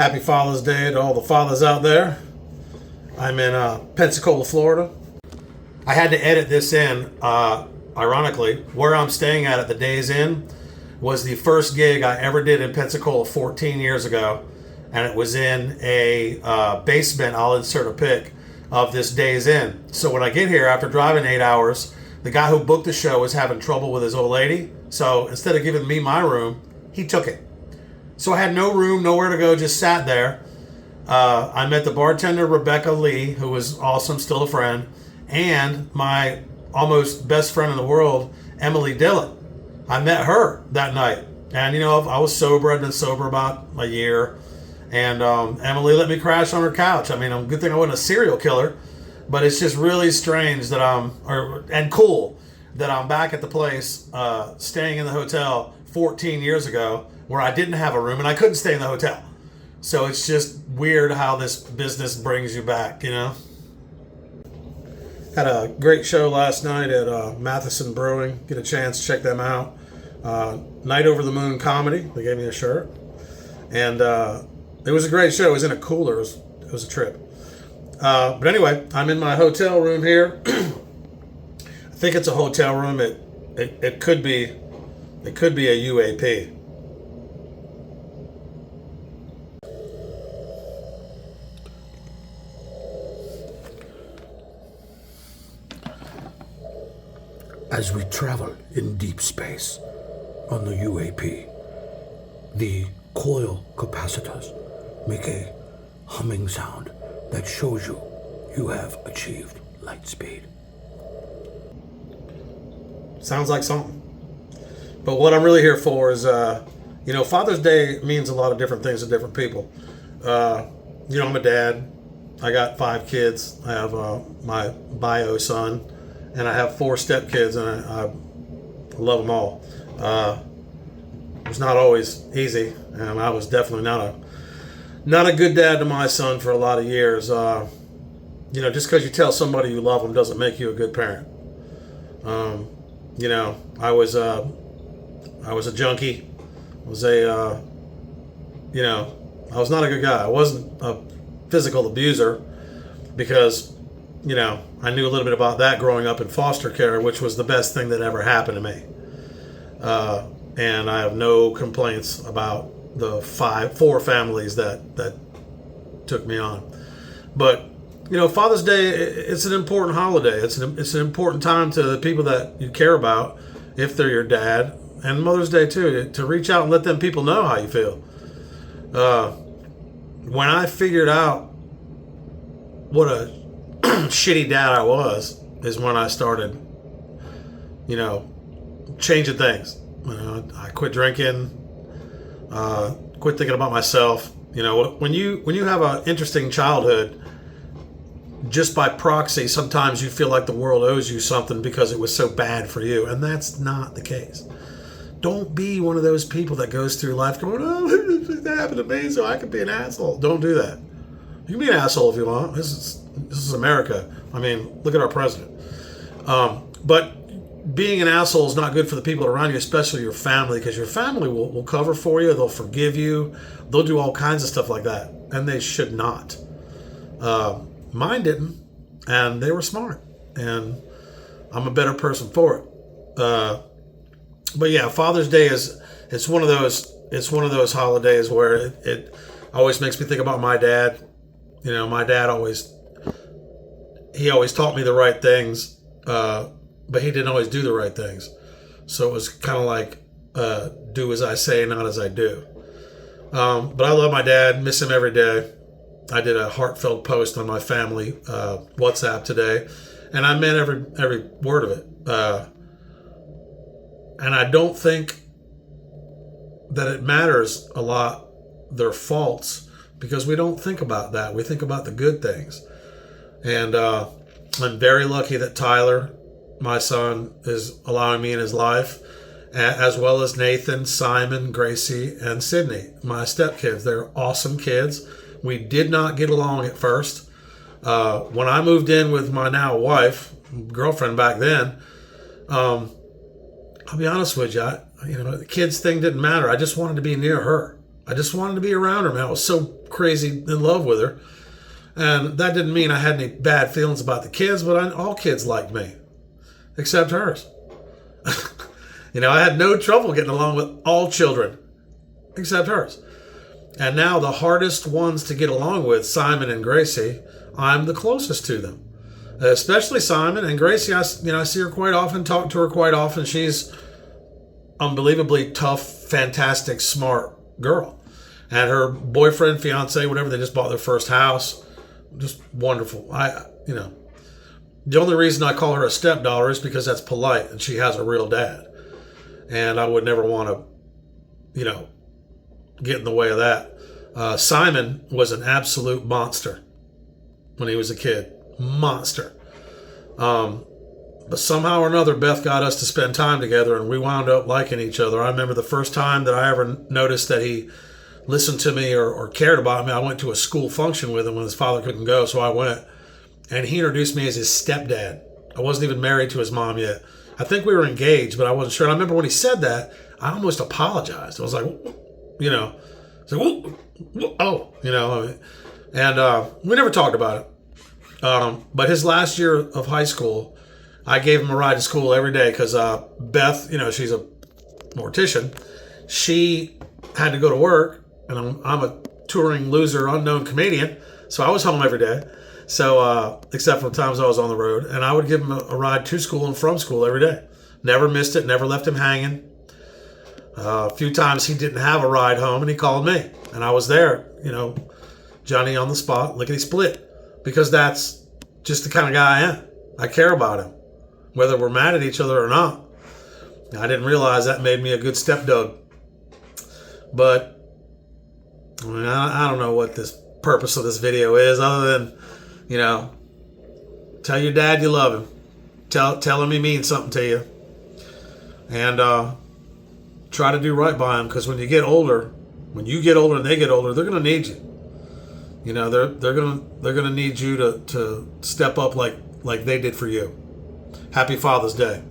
Happy Father's Day to all the fathers out there. I'm in Pensacola, Florida. I had to edit this in. Ironically, where I'm staying at the Days Inn was the first gig I ever did in Pensacola 14 years ago. And it was in a basement, I'll insert a pic, of this Days Inn. So when I get here, after driving 8 hours, the guy who booked the show was having trouble with his old lady. So instead of giving me my room, he took it. So I had no room, nowhere to go, just sat there. I met the bartender, Rebecca Lee, who was awesome, still a friend, and my almost best friend in the world, Emily Dillon. I met her that night. And, you know, I was sober. I'd been sober about a year. And Emily let me crash on her couch. I mean, good thing I wasn't a serial killer. But it's just really strange that and cool that I'm back at the place, staying in the hotel 14 years ago, where I didn't have a room and I couldn't stay in the hotel. So it's just weird how this business brings you back, you know? Had a great show last night at Matheson Brewing. Get a chance to check them out. Night Over the Moon Comedy. They gave me a shirt. And it was a great show. It was in a cooler. It was a trip. But anyway, I'm in my hotel room here. I think it's a hotel room. It could be a UAP. As we travel in deep space on the UAP, the coil capacitors make a humming sound that shows you have achieved light speed. Sounds like something. But what I'm really here for is, Father's Day means a lot of different things to different people. I'm a dad. I got 5 kids. I have my bio son, and I have 4 stepkids, and I love them all. It was not always easy, and I was definitely not a good dad to my son for a lot of years. Just because you tell somebody you love them doesn't make you a good parent. I was a junkie. I was not a good guy. I wasn't a physical abuser because, I knew a little bit about that growing up in foster care, which was the best thing that ever happened to me. And I have no complaints about the 4 families that took me on. But Father's Day, it's an important holiday. It's an important time to the people that you care about, if they're your dad, and Mother's Day too, to reach out and let them people know how you feel. When I figured out what a shitty dad I was, is when I started, changing things. I quit drinking, quit thinking about myself. When you have an interesting childhood, just by proxy, sometimes you feel like the world owes you something because it was so bad for you, and that's not the case. Don't be one of those people that goes through life going, "Oh, that happened to me, so I can be an asshole." Don't do that. You can be an asshole if you want. This is America. I mean, look at our president. But being an asshole is not good for the people around you, especially your family, because your family will cover for you. They'll forgive you. They'll do all kinds of stuff like that, and they should not. Mine didn't, and they were smart, and I'm a better person for it. But yeah, Father's Day it's one of those holidays where it always makes me think about my dad. My dad always taught me the right things, but he didn't always do the right things. So it was kind of like, do as I say, not as I do. But I love my dad, miss him every day. I did a heartfelt post on my family WhatsApp today, and I meant every word of it. And I don't think that it matters a lot, their faults, because we don't think about that. We think about the good things. And I'm very lucky that Tyler, my son, is allowing me in his life, as well as Nathan, Simon, Gracie, and Sydney, my stepkids. They're awesome kids. We did not get along at first. When I moved in with my now wife, girlfriend back then, I'll be honest with you, the kids thing didn't matter. I just wanted to be near her. I just wanted to be around her, man. I was so crazy in love with her. And that didn't mean I had any bad feelings about the kids, but all kids liked me, except hers. I had no trouble getting along with all children, except hers. And now the hardest ones to get along with, Simon and Gracie, I'm the closest to them. Especially Simon and Gracie. I see her quite often, talk to her quite often. She's unbelievably tough, fantastic, smart girl. And her boyfriend, fiance, whatever, they just bought their first house. Just wonderful. The only reason I call her a stepdaughter is because that's polite and she has a real dad. And I would never want to, get in the way of that. Simon was an absolute monster when he was a kid. Monster. But somehow or another, Beth got us to spend time together and we wound up liking each other. I remember the first time that I ever noticed that he listened to me or cared about me. I went to a school function with him when his father couldn't go, so I went. And he introduced me as his stepdad. I wasn't even married to his mom yet. I think we were engaged, but I wasn't sure. And I remember when he said that, I almost apologized. I was like, it's like, and we never talked about it. But his last year of high school, I gave him a ride to school every day because Beth, she's a mortician. She had to go to work, and I'm a touring loser, unknown comedian, so I was home every day. So, except for the times I was on the road, and I would give him a ride to school and from school every day. Never missed it, never left him hanging. A few times he didn't have a ride home, and he called me, and I was there, Johnny on the spot, lickety split, because that's just the kind of guy I am. I care about him, whether we're mad at each other or not. I didn't realize that made me a good stepdog. But I don't know what this purpose of this video is, other than, tell your dad you love him. Tell him he means something to you. And try to do right by him, because when you get older and they get older, they're going to need you. They're going to need you to step up like they did for you. Happy Father's Day.